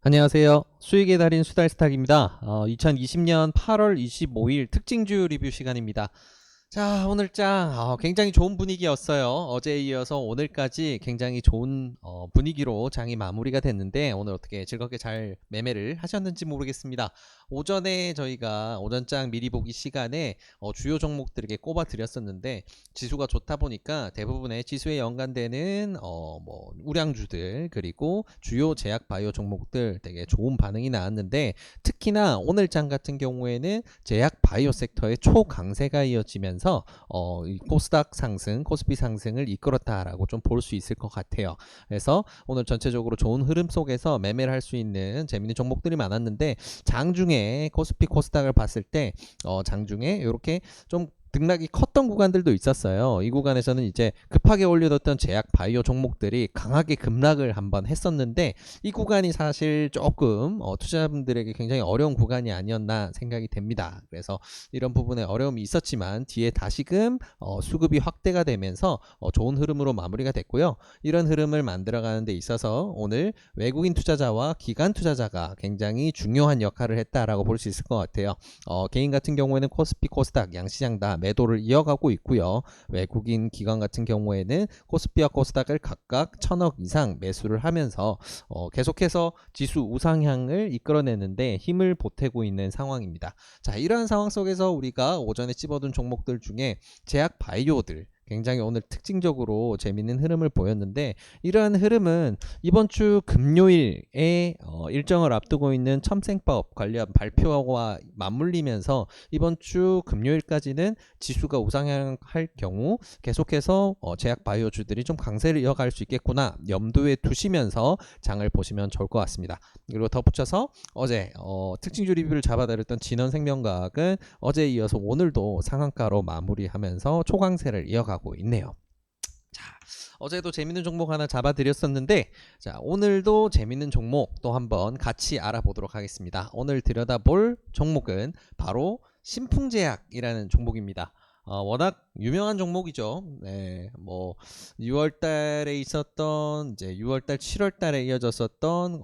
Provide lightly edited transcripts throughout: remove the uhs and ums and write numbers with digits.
안녕하세요. 수익의 달인 수달스탁입니다. 2020년 8월 25일 특징주 리뷰 시간입니다. 자, 오늘 장 굉장히 좋은 분위기였어요. 어제에 이어서 오늘까지 굉장히 좋은 분위기로 장이 마무리가 됐는데, 오늘 어떻게 즐겁게 잘 매매를 하셨는지 모르겠습니다. 오전에 저희가 오전장 미리 보기 시간에 주요 종목들에게 꼽아 드렸었는데, 지수가 좋다 보니까 대부분의 지수에 연관되는 뭐 우량주들 그리고 주요 제약 바이오 종목들 되게 좋은 반응이 나왔는데, 특히나 오늘 장 같은 경우에는 제약 바이오 섹터의 초강세가 이어지면서 이 코스닥 상승, 코스피 상승을 이끌었다라고 좀 볼 수 있을 것 같아요. 그래서 오늘 전체적으로 좋은 흐름 속에서 매매를 할 수 있는 재밌는 종목들이 많았는데, 장중에 코스피 코스닥을 봤을 때 장중에 이렇게 좀 등락이 컸던 구간들도 있었어요. 이 구간에서는 이제 급하게 올려뒀던 제약 바이오 종목들이 강하게 급락을 한번 했었는데, 이 구간이 사실 조금 투자자분들에게 굉장히 어려운 구간이 아니었나 생각이 됩니다. 그래서 이런 부분에 어려움이 있었지만 뒤에 다시금 수급이 확대가 되면서 좋은 흐름으로 마무리가 됐고요. 이런 흐름을 만들어가는 데 있어서 오늘 외국인 투자자와 기관 투자자가 굉장히 중요한 역할을 했다라고 볼 수 있을 것 같아요. 개인 같은 경우에는 코스피 코스닥 양시장 다 매도를 이어가고 있고요. 외국인 기관 같은 경우에는 코스피와 코스닥을 각각 1000억 이상 매수를 하면서 계속해서 지수 우상향을 이끌어내는데 힘을 보태고 있는 상황입니다. 자, 이러한 상황 속에서 우리가 오전에 찝어둔 종목들 중에 제약 바이오들 굉장히 오늘 특징적으로 재밌는 흐름을 보였는데, 이러한 흐름은 이번 주 금요일에 일정을 앞두고 있는 첨생법 관련 발표와 맞물리면서 이번 주 금요일까지는 지수가 우상향할 경우 계속해서 제약 바이오주들이 좀 강세를 이어갈 수 있겠구나 염두에 두시면서 장을 보시면 좋을 것 같습니다. 그리고 덧붙여서 어제 특징주 리뷰를 잡아다렸던 진원생명과학은 어제에 이어서 오늘도 상한가로 마무리하면서 초강세를 이어가고 있네요. 자, 어제도 재밌는 종목 하나 잡아드렸었는데, 자, 오늘도 재밌는 종목 또 한번 같이 알아보도록 하겠습니다. 오늘 들여다볼 종목은 바로 신풍제약이라는 종목입니다. 워낙 유명한 종목이죠. 네, 뭐 6월달에 있었던 이제 6월달, 7월달에 이어졌었던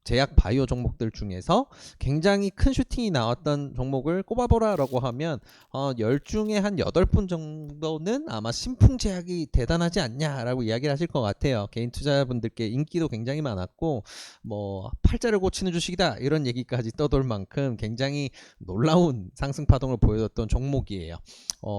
제약 바이오 종목들 중에서 굉장히 큰 슈팅이 나왔던 종목을 꼽아보라라고 하면 10중에 한 8분 정도는 아마 신풍제약이 대단하지 않냐라고 이야기를 하실 것 같아요. 개인 투자자분들께 인기도 굉장히 많았고, 뭐 팔자를 고치는 주식이다 이런 얘기까지 떠돌 만큼 굉장히 놀라운 상승 파동을 보여줬던 종목이에요.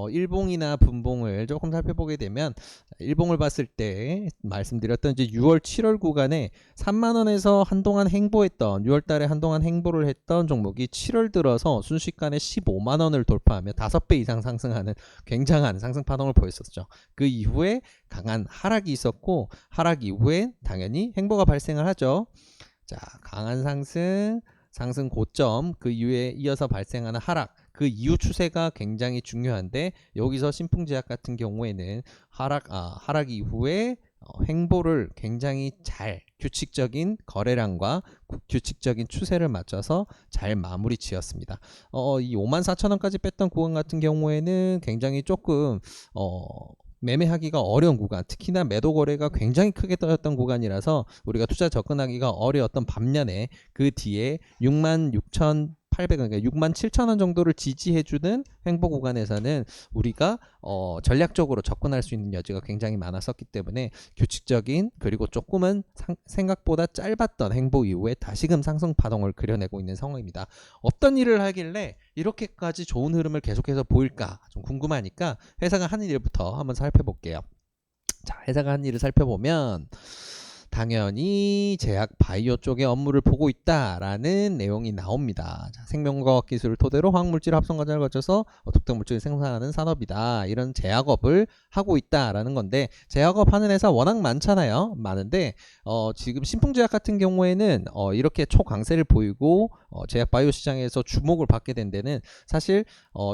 일봉이나 분봉을 조금 살펴보게 되면, 일봉을 봤을 때 말씀드렸던 이제 6월 7월 구간에 3만원에서 한동안 행보했던 6월달에 한동안 행보를 했던 종목이 7월 들어서 순식간에 15만원을 돌파하며 5배 이상 상승하는 굉장한 상승 파동을 보였었죠. 그 이후에 강한 하락이 있었고, 하락 이후에 당연히 행보가 발생을 하죠. 자, 강한 상승 고점, 그 이후에 이어서 발생하는 하락, 그 이후 추세가 굉장히 중요한데, 여기서 신풍제약 같은 경우에는 하락 이후에 행보를 굉장히 잘 규칙적인 거래량과 규칙적인 추세를 맞춰서 잘 마무리 지었습니다. 이 54,000원까지 뺐던 구간 같은 경우에는 굉장히 조금 매매하기가 어려운 구간, 특히나 매도 거래가 굉장히 크게 떨어졌던 구간이라서 우리가 투자 접근하기가 어려웠던 반면에, 그 뒤에 66,800원, 그러니까 67,000원 정도를 지지해주는 횡보 구간에서는 우리가 전략적으로 접근할 수 있는 여지가 굉장히 많았었기 때문에 규칙적인, 그리고 조금은 생각보다 짧았던 행보 이후에 다시금 상승 파동을 그려내고 있는 상황입니다. 어떤 일을 하길래 이렇게까지 좋은 흐름을 계속해서 보일까 좀 궁금하니까 회사가 하는 일부터 한번 살펴볼게요. 자, 회사가 하는 일을 살펴보면 당연히 제약 바이오 쪽의 업무를 보고 있다라는 내용이 나옵니다. 자, 생명과학 기술을 토대로 화학물질 합성 과정을 거쳐서 독특한 물질을 생산하는 산업이다. 이런 제약업을 하고 있다라는 건데, 제약업 하는 회사 워낙 많잖아요. 많은데 지금 신풍제약 같은 경우에는 이렇게 초강세를 보이고 제약 바이오 시장에서 주목을 받게 된 데는 사실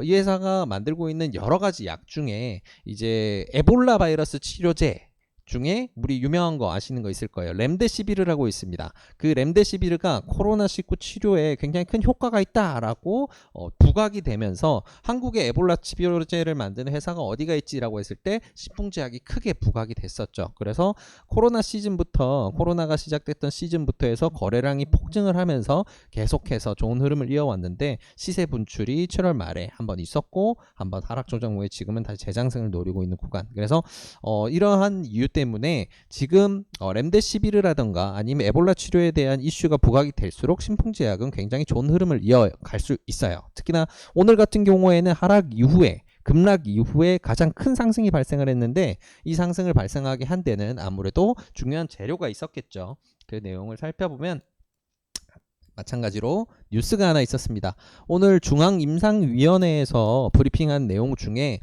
이 회사가 만들고 있는 여러 가지 약 중에 이제 에볼라 바이러스 치료제 중에 우리 유명한 거 아시는 거 있을 거예요. 렘데시비르라고 있습니다. 그 렘데시비르가 코로나19 치료에 굉장히 큰 효과가 있다라고 부각이 되면서 한국에 에볼라 치료제를 만드는 회사가 어디가 있지라고 했을 때 신풍제약이 크게 부각이 됐었죠. 그래서 코로나가 시작됐던 시즌부터 해서 거래량이 폭증을 하면서 계속해서 좋은 흐름을 이어왔는데 시세 분출이 7월 말에 한번 있었고 한번 하락 조정 후에 지금은 다시 재상승을 노리고 있는 구간. 그래서 이러한 이유 때문에 지금 렘데시비르라던가 아니면 에볼라 치료에 대한 이슈가 부각이 될수록 신풍제약은 굉장히 좋은 흐름을 이어갈 수 있어요. 특히나 오늘 같은 경우에는 급락 이후에 가장 큰 상승이 발생을 했는데 이 상승을 발생하게 한 데는 아무래도 중요한 재료가 있었겠죠. 그 내용을 살펴보면 마찬가지로 뉴스가 하나 있었습니다. 오늘 중앙임상위원회에서 브리핑한 내용 중에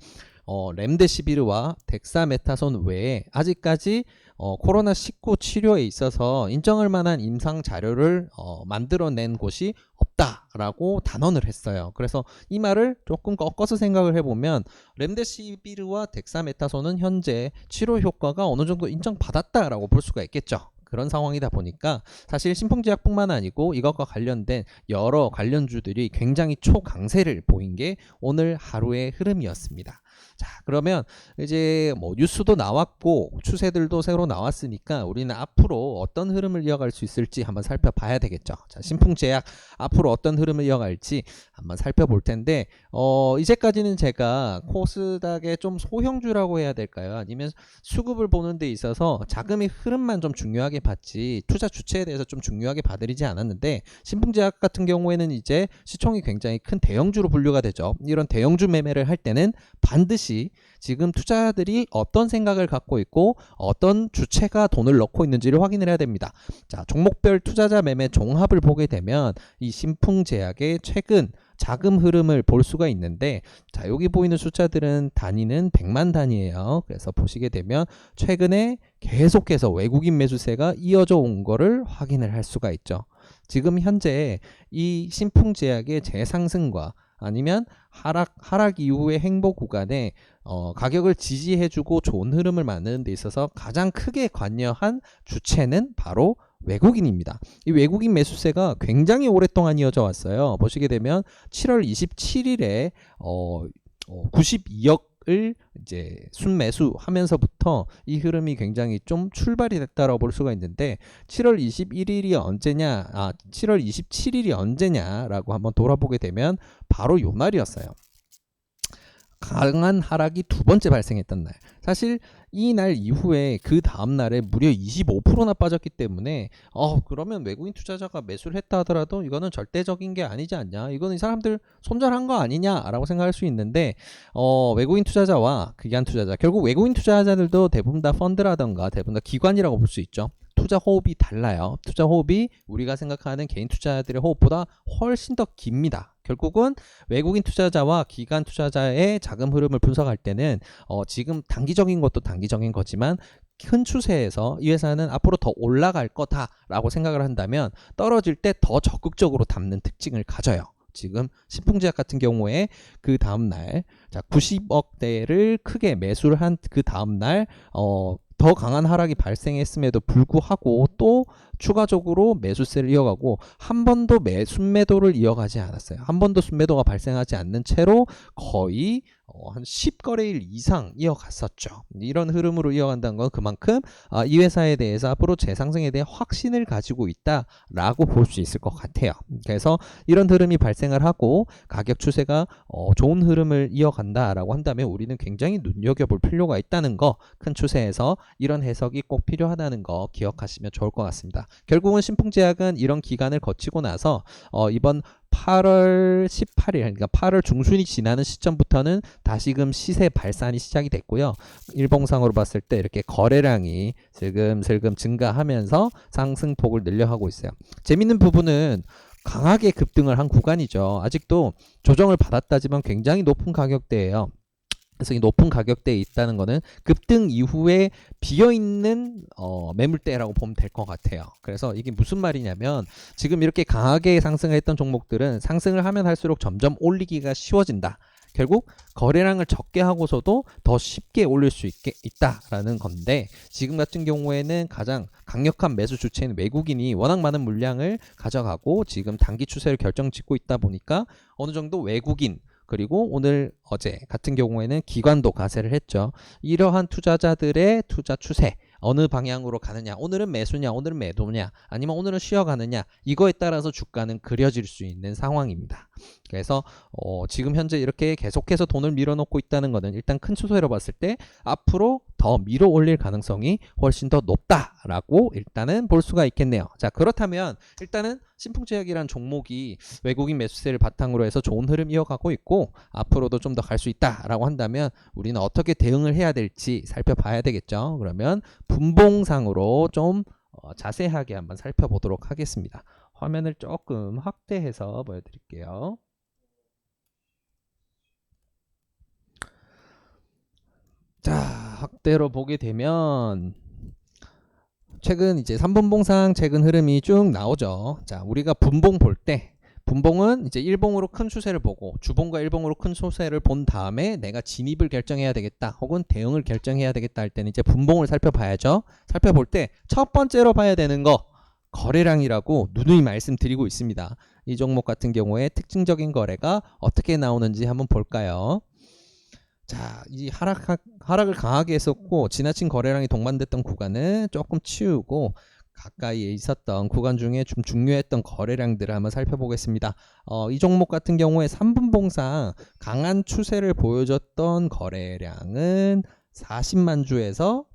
렘데시비르와 덱사메타손 외에 아직까지 코로나19 치료에 있어서 인정할 만한 임상 자료를 만들어낸 곳이 없다라고 단언을 했어요. 그래서 이 말을 조금 꺾어서 생각을 해보면 렘데시비르와 덱사메타손은 현재 치료 효과가 어느 정도 인정받았다라고 볼 수가 있겠죠. 그런 상황이다 보니까 사실 신풍제약뿐만 아니고 이것과 관련된 여러 관련주들이 굉장히 초강세를 보인 게 오늘 하루의 흐름이었습니다. 자, 그러면 이제 뭐 뉴스도 나왔고 추세들도 새로 나왔으니까 우리는 앞으로 어떤 흐름을 이어갈 수 있을지 한번 살펴봐야 되겠죠. 자, 신풍제약 앞으로 어떤 흐름을 이어갈지 한번 살펴볼 텐데 이제까지는 제가 코스닥의 좀 소형주라고 해야 될까요? 아니면 수급을 보는 데 있어서 자금의 흐름만 좀 중요하게 봤지 투자 주체에 대해서 좀 중요하게 봐드리지 않았는데 신풍제약 같은 경우에는 이제 시총이 굉장히 큰 대형주로 분류가 되죠. 이런 대형주 매매를 할 때는 반드시 지금 투자자들이 어떤 생각을 갖고 있고 어떤 주체가 돈을 넣고 있는지를 확인을 해야 됩니다. 자, 종목별 투자자 매매 종합을 보게 되면 이 신풍제약의 최근 자금 흐름을 볼 수가 있는데 자, 여기 보이는 숫자들은 단위는 100만 단위예요. 그래서 보시게 되면 최근에 계속해서 외국인 매수세가 이어져 온 거를 확인을 할 수가 있죠. 지금 현재 이 신풍제약의 재상승과 아니면 하락 이후의 행보 구간에 가격을 지지해주고 좋은 흐름을 만드는 데 있어서 가장 크게 관여한 주체는 바로 외국인입니다. 이 외국인 매수세가 굉장히 오랫동안 이어져 왔어요. 보시게 되면 7월 27일에 92억을 이제 순매수하면서부터 이 흐름이 굉장히 좀 출발이 됐다라고 볼 수가 있는데 7월 27일이 언제냐라고 한번 돌아보게 되면 바로 요 날이었어요. 강한 하락이 두 번째 발생했던 날. 사실 이 날 이후에 그 다음 날에 무려 25%나 빠졌기 때문에 그러면 외국인 투자자가 매수를 했다 하더라도 이거는 절대적인 게 아니지 않냐, 이거는 이 사람들 손절한 거 아니냐라고 생각할 수 있는데 외국인 투자자와 기관 투자자, 결국 외국인 투자자들도 대부분 다 펀드라던가 대부분 다 기관이라고 볼 수 있죠. 투자 호흡이 달라요. 투자 호흡이 우리가 생각하는 개인 투자자들의 호흡보다 훨씬 더 깁니다. 결국은 외국인 투자자와 기관 투자자의 자금 흐름을 분석할 때는 지금 단기적인 것도 단기적인 거지만 큰 추세에서 이 회사는 앞으로 더 올라갈 거다라고 생각을 한다면 떨어질 때 더 적극적으로 담는 특징을 가져요. 지금 신풍제약 같은 경우에 그 다음날 90억대를 크게 매수를 한 그 다음날 더 강한 하락이 발생했음에도 불구하고 또 추가적으로 매수세를 이어가고 한 번도 순매도를 이어가지 않았어요. 한 번도 순매도가 발생하지 않는 채로 거의 한 10거래일 이상 이어갔었죠. 이런 흐름으로 이어간다는 건 그만큼 이 회사에 대해서 앞으로 재상승에 대해 확신을 가지고 있다라고 볼 수 있을 것 같아요. 그래서 이런 흐름이 발생을 하고 가격 추세가 좋은 흐름을 이어간다라고 한다면 우리는 굉장히 눈여겨볼 필요가 있다는 거, 큰 추세에서 이런 해석이 꼭 필요하다는 거 기억하시면 좋을 것 같습니다. 결국은 신풍제약은 이런 기간을 거치고 나서 이번 8월 18일, 그러니까 8월 중순이 지나는 시점부터는 다시금 시세 발산이 시작이 됐고요. 일봉상으로 봤을 때 이렇게 거래량이 슬금슬금 증가하면서 상승폭을 늘려가고 있어요. 재밌는 부분은 강하게 급등을 한 구간이죠. 아직도 조정을 받았다지만 굉장히 높은 가격대예요. 그래서 이 높은 가격대에 있다는 거는 급등 이후에 비어있는 매물대라고 보면 될 것 같아요. 그래서 이게 무슨 말이냐면 지금 이렇게 강하게 상승을 했던 종목들은 상승을 하면 할수록 점점 올리기가 쉬워진다. 결국 거래량을 적게 하고서도 더 쉽게 올릴 수 있다라는 건데, 지금 같은 경우에는 가장 강력한 매수 주체인 외국인이 워낙 많은 물량을 가져가고 지금 단기 추세를 결정짓고 있다 보니까 어느 정도 외국인, 그리고 오늘 어제 같은 경우에는 기관도 가세를 했죠. 이러한 투자자들의 투자 추세, 어느 방향으로 가느냐, 오늘은 매수냐, 오늘은 매도냐, 아니면 오늘은 쉬어가느냐, 이거에 따라서 주가는 그려질 수 있는 상황입니다. 그래서 지금 현재 이렇게 계속해서 돈을 밀어넣고 있다는 것은 일단 큰 추세로 봤을 때 앞으로 더 밀어 올릴 가능성이 훨씬 더 높다라고 일단은 볼 수가 있겠네요. 자, 그렇다면 일단은 신풍제약이란 종목이 외국인 매수세를 바탕으로 해서 좋은 흐름 이어가고 있고 앞으로도 좀 더 갈 수 있다라고 한다면 우리는 어떻게 대응을 해야 될지 살펴봐야 되겠죠. 그러면 분봉상으로 좀 자세하게 한번 살펴보도록 하겠습니다. 화면을 조금 확대해서 보여드릴게요. 자, 확대로 보게 되면 최근 이제 3분봉상 최근 흐름이 쭉 나오죠. 자, 우리가 분봉 볼 때 분봉은 이제 일봉으로 큰 추세를 보고 주봉과 일봉으로 큰 추세를 본 다음에 내가 진입을 결정해야 되겠다 혹은 대응을 결정해야 되겠다 할 때는 이제 분봉을 살펴봐야죠. 살펴볼 때 첫 번째로 봐야 되는 거 거래량이라고 누누이 말씀드리고 있습니다. 이 종목 같은 경우에 특징적인 거래가 어떻게 나오는지 한번 볼까요? 자, 이 하락을 강하게 했었고 지나친 거래량이 동반됐던 구간은 조금 치우고 가까이에 있었던 구간 중에 좀 중요했던 거래량들을 한번 살펴보겠습니다. 이 종목 같은 경우에 3분봉상 강한 추세를 보여줬던 거래량은 40만 주에서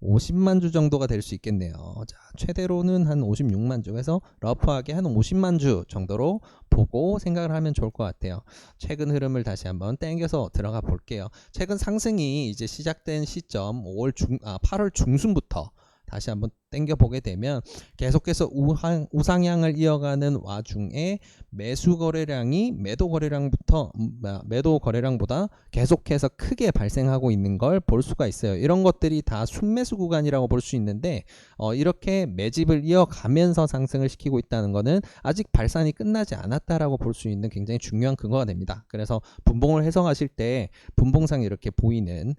50만 주 정도가 될 수 있겠네요. 자, 최대로는 한 56만 주, 그래서 러프하게 한 50만 주 정도로 보고 생각을 하면 좋을 것 같아요. 최근 흐름을 다시 한번 땡겨서 들어가 볼게요. 최근 상승이 이제 시작된 시점 8월 중순부터 다시 한번 땡겨 보게 되면 계속해서 우상향을 이어가는 와중에 매수 거래량이 매도 거래량보다 계속해서 크게 발생하고 있는 걸 볼 수가 있어요. 이런 것들이 다 순매수 구간이라고 볼 수 있는데 이렇게 매집을 이어가면서 상승을 시키고 있다는 것은 아직 발산이 끝나지 않았다라고 볼 수 있는 굉장히 중요한 근거가 됩니다. 그래서 분봉을 해석하실 때 분봉상 이렇게 보이는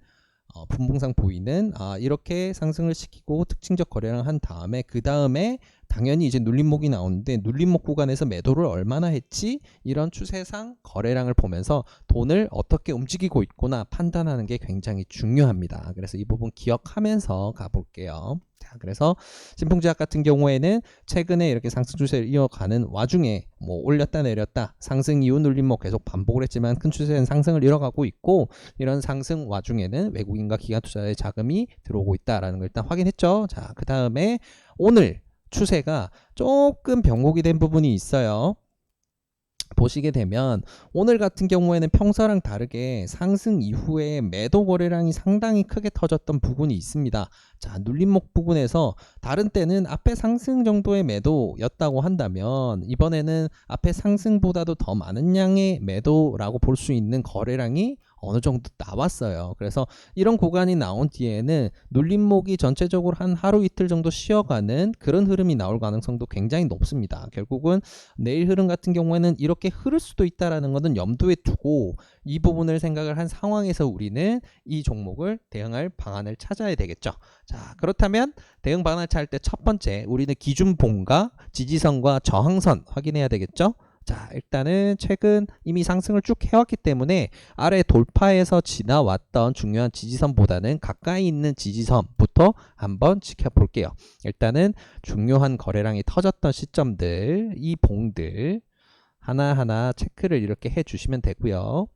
이렇게 상승을 시키고 특징적 거래량을 한 다음에 그 다음에 당연히 이제 눌림목이 나오는데 눌림목 구간에서 매도를 얼마나 했지, 이런 추세상 거래량을 보면서 돈을 어떻게 움직이고 있구나 판단하는 게 굉장히 중요합니다. 그래서 이 부분 기억하면서 가볼게요. 자, 그래서 신풍제약 같은 경우에는 최근에 이렇게 상승 추세를 이어가는 와중에 뭐 올렸다 내렸다 상승 이후 눌림목 계속 반복을 했지만 큰 추세는 상승을 이어가고 있고, 이런 상승 와중에는 외국인과 기관 투자자의 자금이 들어오고 있다라는 걸 일단 확인했죠. 자, 그 다음에 오늘 추세가 조금 변곡이 된 부분이 있어요. 보시게 되면 오늘 같은 경우에는 평소랑 다르게 상승 이후에 매도 거래량이 상당히 크게 터졌던 부분이 있습니다. 자, 눌림목 부분에서 다른 때는 앞에 상승 정도의 매도였다고 한다면 이번에는 앞에 상승보다도 더 많은 양의 매도라고 볼 수 있는 거래량이 어느 정도 나왔어요. 그래서 이런 구간이 나온 뒤에는 눌림목이 전체적으로 한 하루 이틀 정도 쉬어가는 그런 흐름이 나올 가능성도 굉장히 높습니다. 결국은 내일 흐름 같은 경우에는 이렇게 흐를 수도 있다라는 것은 염두에 두고 이 부분을 생각을 한 상황에서 우리는 이 종목을 대응할 방안을 찾아야 되겠죠. 자, 그렇다면 대응 방안을 찾을 때 첫 번째 우리는 기준봉과 지지선과 저항선 확인해야 되겠죠. 자, 일단은 최근 이미 상승을 쭉 해왔기 때문에 아래 돌파에서 지나왔던 중요한 지지선보다는 가까이 있는 지지선부터 한번 지켜볼게요. 일단은 중요한 거래량이 터졌던 시점들, 이 봉들 하나하나 체크를 이렇게 해주시면 되고요.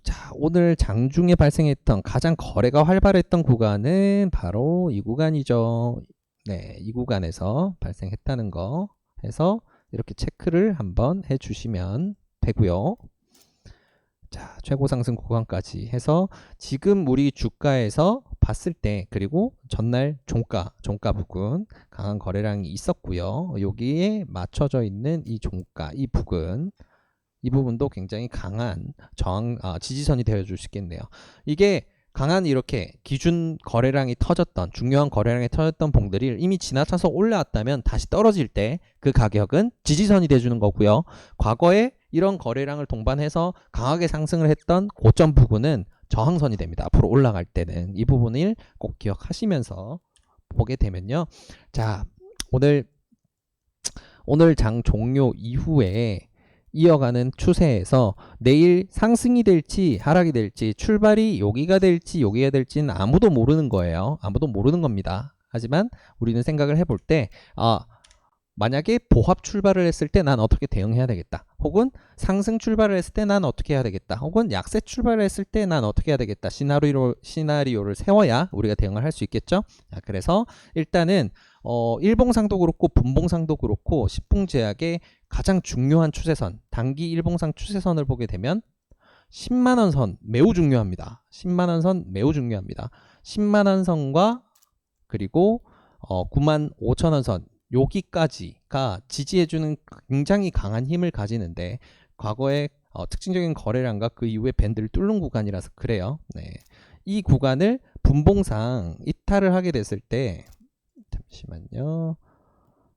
자, 오늘 장중에 발생했던 가장 거래가 활발했던 구간은 바로 이 구간이죠. 네, 이 구간에서 발생했다는 거 해서 이렇게 체크를 한번 해주시면 되고요. 자, 최고 상승 구간까지 해서 지금 우리 주가에서 봤을 때, 그리고 전날 종가 부근 강한 거래량이 있었고요. 여기에 맞춰져 있는 이 종가, 이 부근, 이 부분도 굉장히 강한 지지선이 되어줄 수 있겠네요. 이게 강한 이렇게 기준 거래량이 터졌던 중요한 거래량이 터졌던 봉들이 이미 지나쳐서 올라왔다면 다시 떨어질 때 그 가격은 지지선이 돼주는 거고요. 과거에 이런 거래량을 동반해서 강하게 상승을 했던 고점 부근은 저항선이 됩니다. 앞으로 올라갈 때는 이 부분을 꼭 기억하시면서 보게 되면요. 자, 오늘 장 종료 이후에 이어가는 추세에서 내일 상승이 될지 하락이 될지 출발이 여기가 될지 여기가 될지는 아무도 모르는 거예요. 아무도 모르는 겁니다. 하지만 우리는 생각을 해볼 때 만약에 보합 출발을 했을 때 난 어떻게 대응해야 되겠다. 혹은 상승 출발을 했을 때 난 어떻게 해야 되겠다. 혹은 약세 출발을 했을 때 난 어떻게 해야 되겠다. 시나리오를 세워야 우리가 대응을 할 수 있겠죠. 자, 그래서 일단은 일봉상도 그렇고 분봉상도 그렇고 10분 제약의 가장 중요한 추세선, 단기 일봉상 추세선을 보게 되면 10만원 선 매우 중요합니다. 10만원 선 매우 중요합니다. 10만원 선과 그리고 95,000원 선 여기까지가 지지해주는 굉장히 강한 힘을 가지는데 과거의 특징적인 거래량과 그 이후에 밴드를 뚫는 구간이라서 그래요. 네. 이 구간을 분봉상 이탈을 하게 됐을 때 잠시만요.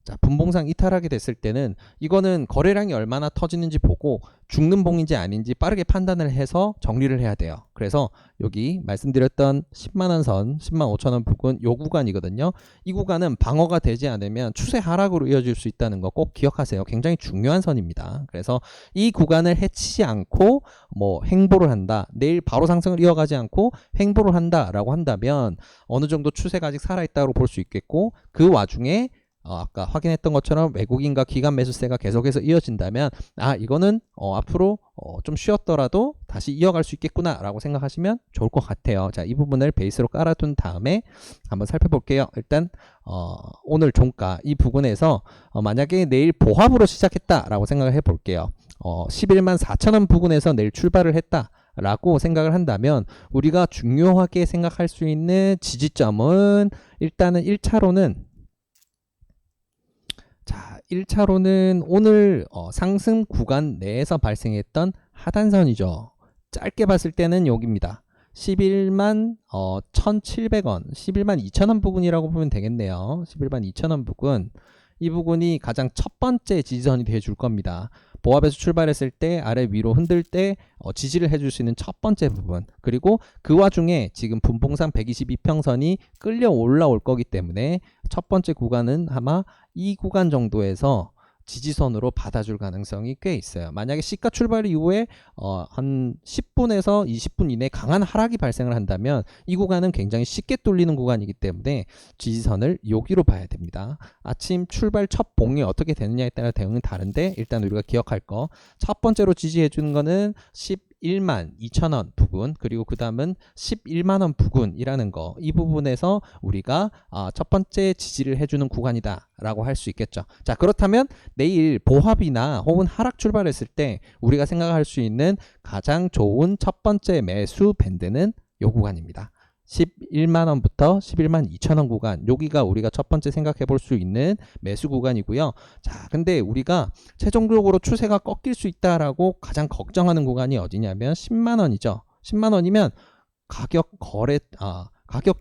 자, 분봉상 이탈하게 됐을 때는 이거는 거래량이 얼마나 터지는지 보고 죽는 봉인지 아닌지 빠르게 판단을 해서 정리를 해야 돼요. 그래서 여기 말씀드렸던 10만원 선, 10만 5천원 부근 요 구간이거든요. 이 구간은 방어가 되지 않으면 추세 하락으로 이어질 수 있다는 거 꼭 기억하세요. 굉장히 중요한 선입니다. 그래서 이 구간을 해치지 않고 뭐 횡보를 한다. 내일 바로 상승을 이어가지 않고 횡보를 한다라고 한다면 어느 정도 추세가 아직 살아있다고 볼 수 있겠고 그 와중에 아까 확인했던 것처럼 외국인과 기관 매수세가 계속해서 이어진다면 이거는 앞으로 좀 쉬었더라도 다시 이어갈 수 있겠구나 라고 생각하시면 좋을 것 같아요. 자, 이 부분을 베이스로 깔아둔 다음에 한번 살펴볼게요. 일단 오늘 종가 이 부분에서 만약에 내일 보합으로 시작했다 라고 생각을 해볼게요. 11만 4천원 부근에서 내일 출발을 했다 라고 생각을 한다면 우리가 중요하게 생각할 수 있는 지지점은 일단은 1차로는 오늘 상승 구간 내에서 발생했던 하단선이죠. 짧게 봤을 때는 여기입니다. 11만 1,700원, 11만 2천원 부근이라고 보면 되겠네요. 11만 2천원 부근. 이 부분이 가장 첫 번째 지지선이 되어줄 겁니다. 보합에서 출발했을 때 아래 위로 흔들 때 지지를 해줄 수 있는 첫 번째 부분, 그리고 그 와중에 지금 분봉상 122평선이 끌려 올라올 거기 때문에 첫 번째 구간은 아마 이 구간 정도에서 지지선으로 받아줄 가능성이 꽤 있어요. 만약에 시가 출발 이후에 한 10분에서 20분 이내 강한 하락이 발생을 한다면 이 구간은 굉장히 쉽게 뚫리는 구간이기 때문에 지지선을 여기로 봐야 됩니다. 아침 출발 첫 봉이 어떻게 되느냐에 따라 대응은 다른데 일단 우리가 기억할 거, 첫 번째로 지지해 주는 거는 11만 2천원 부근, 그리고 그 다음은 11만원 부근이라는 거, 이 부분에서 우리가 첫 번째 지지를 해주는 구간이다 라고 할 수 있겠죠. 자, 그렇다면 내일 보합이나 혹은 하락 출발했을 때 우리가 생각할 수 있는 가장 좋은 첫 번째 매수 밴드는 요 구간입니다. 11만원부터 11만 2천원 구간, 여기가 우리가 첫 번째 생각해 볼 수 있는 매수 구간이고요. 자, 근데 우리가 최종적으로 추세가 꺾일 수 있다라고 가장 걱정하는 구간이 어디냐면 10만원이죠. 10만원이면 가격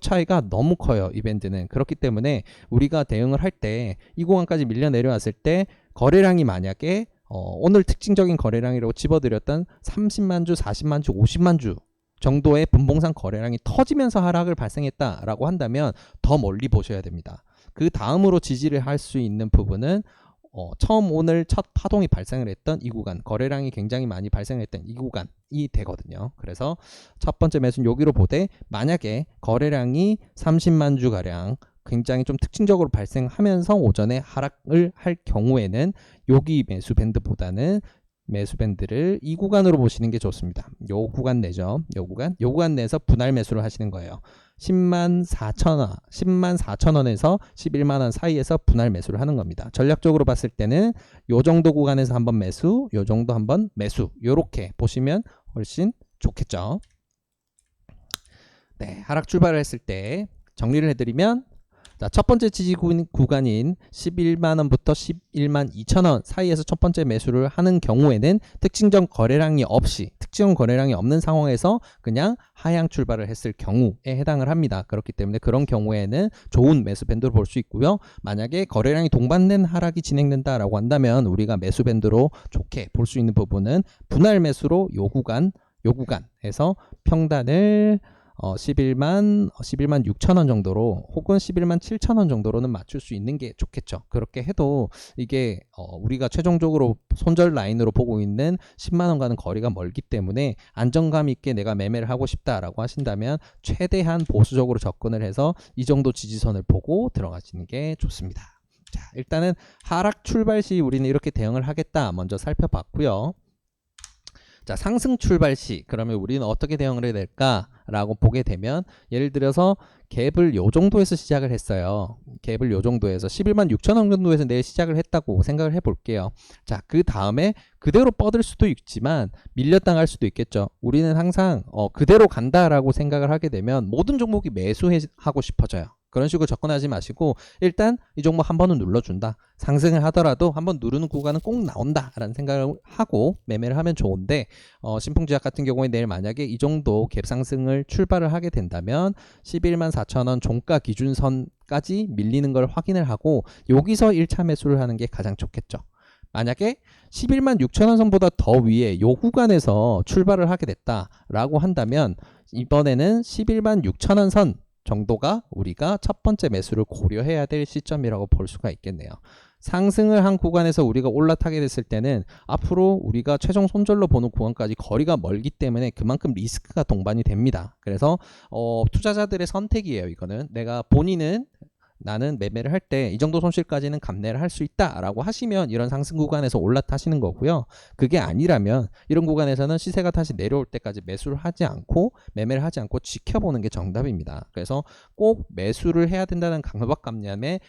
차이가 너무 커요. 이 밴드는. 그렇기 때문에 우리가 대응을 할 때 이 구간까지 밀려 내려왔을 때 거래량이 만약에 오늘 특징적인 거래량이라고 집어드렸던 30만 주, 40만 주, 50만 주 정도의 분봉상 거래량이 터지면서 하락을 발생했다라고 한다면 더 멀리 보셔야 됩니다. 그 다음으로 지지를 할 수 있는 부분은 처음 오늘 첫 파동이 발생을 했던 이 구간, 거래량이 굉장히 많이 발생했던 이 구간이 되거든요. 그래서 첫 번째 매수는 여기로 보되, 만약에 거래량이 30만 주 가량 굉장히 좀 특징적으로 발생하면서 오전에 하락을 할 경우에는 여기 매수 밴드보다는 매수 밴드를 이 구간으로 보시는 게 좋습니다. 요 구간 내죠. 요 구간 내에서 분할 매수를 하시는 거예요. 10만 4천원에서 11만원 사이에서 분할 매수를 하는 겁니다. 전략적으로 봤을 때는 요 정도 구간에서 한번 매수, 요 정도 한번 매수, 요렇게 보시면 훨씬 좋겠죠. 네, 하락 출발을 했을 때 정리를 해드리면 자, 첫 번째 지지 구간인 11만원부터 11만 2천원 사이에서 첫 번째 매수를 하는 경우에는 특징적 거래량이 없는 상황에서 그냥 하향 출발을 했을 경우에 해당을 합니다. 그렇기 때문에 그런 경우에는 좋은 매수 밴드로 볼 수 있고요. 만약에 거래량이 동반된 하락이 진행된다라고 한다면 우리가 매수 밴드로 좋게 볼 수 있는 부분은 분할 매수로 요 구간에서 평단을 11만 6천원 정도로 혹은 11만 7천원 정도로는 맞출 수 있는 게 좋겠죠. 그렇게 해도 이게 우리가 최종적으로 손절 라인으로 보고 있는 10만원과는 거리가 멀기 때문에 안정감 있게 내가 매매를 하고 싶다라고 하신다면 최대한 보수적으로 접근을 해서 이 정도 지지선을 보고 들어가시는 게 좋습니다. 자, 일단은 하락 출발 시 우리는 이렇게 대응을 하겠다 먼저 살펴봤고요. 자, 상승 출발 시 그러면 우리는 어떻게 대응을 해야 될까라고 보게 되면 예를 들어서 갭을 요 정도에서 시작을 했어요. 갭을 요 정도에서 11만 6천원 정도에서 내일 시작을 했다고 생각을 해볼게요. 자, 그 다음에 그대로 뻗을 수도 있지만 밀려당할 수도 있겠죠. 우리는 항상 그대로 간다라고 생각을 하게 되면 모든 종목이 매수하고 싶어져요. 그런 식으로 접근하지 마시고 일단 이 종목 한 번은 눌러준다. 상승을 하더라도 한번 누르는 구간은 꼭 나온다라는 생각을 하고 매매를 하면 좋은데 신풍제약 같은 경우에 내일 만약에 이 정도 갭 상승을 출발을 하게 된다면 11만 4천원 종가 기준선까지 밀리는 걸 확인을 하고 여기서 1차 매수를 하는 게 가장 좋겠죠. 만약에 11만 6천원 선보다 더 위에 요 구간에서 출발을 하게 됐다라고 한다면 이번에는 11만 6천원 선 정도가 우리가 첫 번째 매수를 고려해야 될 시점이라고 볼 수가 있겠네요. 상승을 한 구간에서 우리가 올라타게 됐을 때는 앞으로 우리가 최종 손절로 보는 구간까지 거리가 멀기 때문에 그만큼 리스크가 동반이 됩니다. 그래서 투자자들의 선택이에요. 이거는 내가 본인은 나는 매매를 할 때 이 정도 손실까지는 감내를 할 수 있다라고 하시면 이런 상승 구간에서 올라타시는 거고요. 그게 아니라면 이런 구간에서는 시세가 다시 내려올 때까지 매수를 하지 않고 매매를 하지 않고 지켜보는 게 정답입니다. 그래서 꼭 매수를 해야 된다는 강박관념에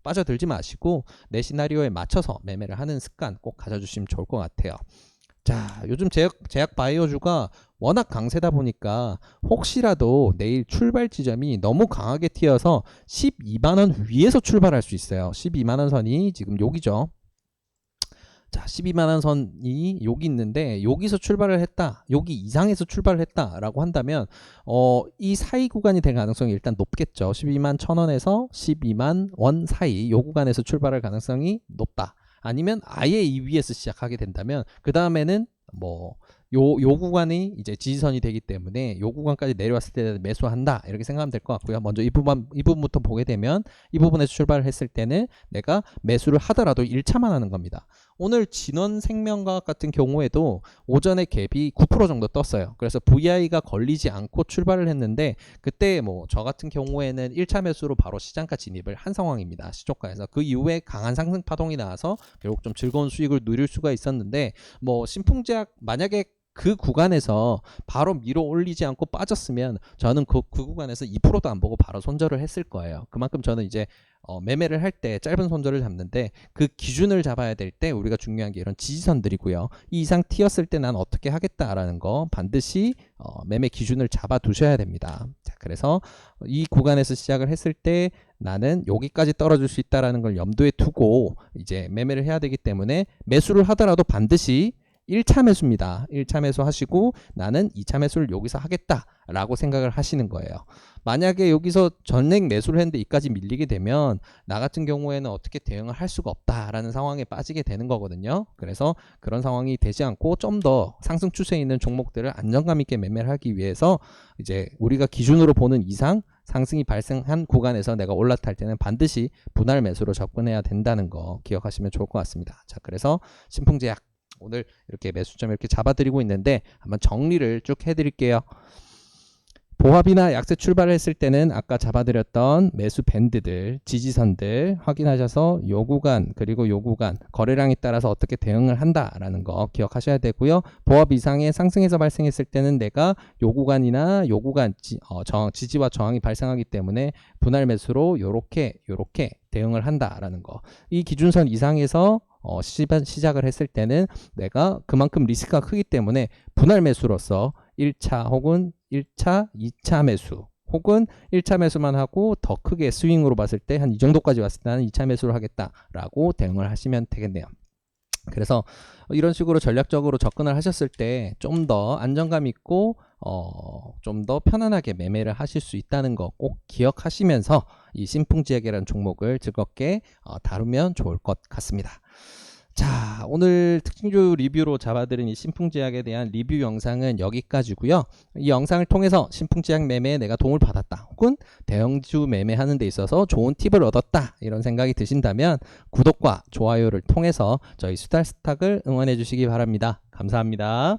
빠져들지 마시고 내 시나리오에 맞춰서 매매를 하는 습관 꼭 가져주시면 좋을 것 같아요. 자, 요즘 제약 바이오주가 워낙 강세다 보니까 혹시라도 내일 출발 지점이 너무 강하게 튀어서 12만원 위에서 출발할 수 있어요. 12만원 선이 지금 여기죠. 자, 12만원 선이 여기 있는데 여기서 출발을 했다, 여기 이상에서 출발을 했다라고 한다면 이 사이 구간이 될 가능성이 일단 높겠죠. 12만 1,000원에서 12만 원 사이 요 구간에서 출발할 가능성이 높다. 아니면 아예 이 위에서 시작하게 된다면 그 다음에는 요 구간이 이제 지지선이 되기 때문에 요 구간까지 내려왔을 때 매수한다 이렇게 생각하면 될 것 같고요. 먼저 이 부분부터 보게 되면 이 부분에서 출발을 했을 때는 내가 매수를 하더라도 1차만 하는 겁니다. 오늘 진원생명과학 같은 경우에도 오전에 갭이 9% 정도 떴어요. 그래서 VI가 걸리지 않고 출발을 했는데 그때 저 같은 경우에는 1차 매수로 바로 시장가 진입을 한 상황입니다. 시초가에서 그 이후에 강한 상승 파동이 나와서 결국 좀 즐거운 수익을 누릴 수가 있었는데 신풍제약 만약에 그 구간에서 바로 밀어 올리지 않고 빠졌으면 저는 그 구간에서 2%도 안 보고 바로 손절을 했을 거예요. 그만큼 저는 이제 매매를 할 때 짧은 손절을 잡는데 그 기준을 잡아야 될 때 우리가 중요한 게 이런 지지선들이고요. 이 이상 튀었을 때 난 어떻게 하겠다라는 거 반드시 매매 기준을 잡아 두셔야 됩니다. 자, 그래서 이 구간에서 시작을 했을 때 나는 여기까지 떨어질 수 있다라는 걸 염두에 두고 이제 매매를 해야 되기 때문에 매수를 하더라도 반드시 1차 매수입니다. 1차 매수 하시고 나는 2차 매수를 여기서 하겠다라고 생각을 하시는 거예요. 만약에 여기서 전액 매수를 했는데 이까지 밀리게 되면 나 같은 경우에는 어떻게 대응을 할 수가 없다라는 상황에 빠지게 되는 거거든요. 그래서 그런 상황이 되지 않고 좀 더 상승 추세에 있는 종목들을 안정감 있게 매매를 하기 위해서 이제 우리가 기준으로 보는 이상 상승이 발생한 구간에서 내가 올라탈 때는 반드시 분할 매수로 접근해야 된다는 거 기억하시면 좋을 것 같습니다. 자, 그래서 신풍제약 오늘 이렇게 매수점 이렇게 잡아드리고 있는데 한번 정리를 쭉 해드릴게요. 보합이나 약세 출발을 했을 때는 아까 잡아드렸던 매수 밴드들, 지지선들 확인하셔서 요 구간 그리고 요 구간 거래량에 따라서 어떻게 대응을 한다라는 거 기억하셔야 되고요. 보합 이상의 상승에서 발생했을 때는 내가 요 구간이나 요 구간 지지와 저항이 발생하기 때문에 분할 매수로 요렇게 대응을 한다라는 거. 이 기준선 이상에서 시작을 했을 때는 내가 그만큼 리스크가 크기 때문에 분할 매수로서 1차 혹은 1차, 2차 매수 혹은 1차 매수만 하고 더 크게 스윙으로 봤을 때 한 이 정도까지 왔을 때는 2차 매수를 하겠다라고 대응을 하시면 되겠네요. 그래서 이런 식으로 전략적으로 접근을 하셨을 때 좀 더 안정감 있고 좀 더 편안하게 매매를 하실 수 있다는 거 꼭 기억하시면서 이 신풍지약이라는 종목을 즐겁게 다루면 좋을 것 같습니다. 자, 오늘 특징주 리뷰로 잡아드린 이 신풍제약에 대한 리뷰 영상은 여기까지고요. 이 영상을 통해서 신풍제약 매매에 내가 도움을 받았다, 혹은 대형주 매매하는 데 있어서 좋은 팁을 얻었다, 이런 생각이 드신다면 구독과 좋아요를 통해서 저희 수달스탁을 응원해 주시기 바랍니다. 감사합니다.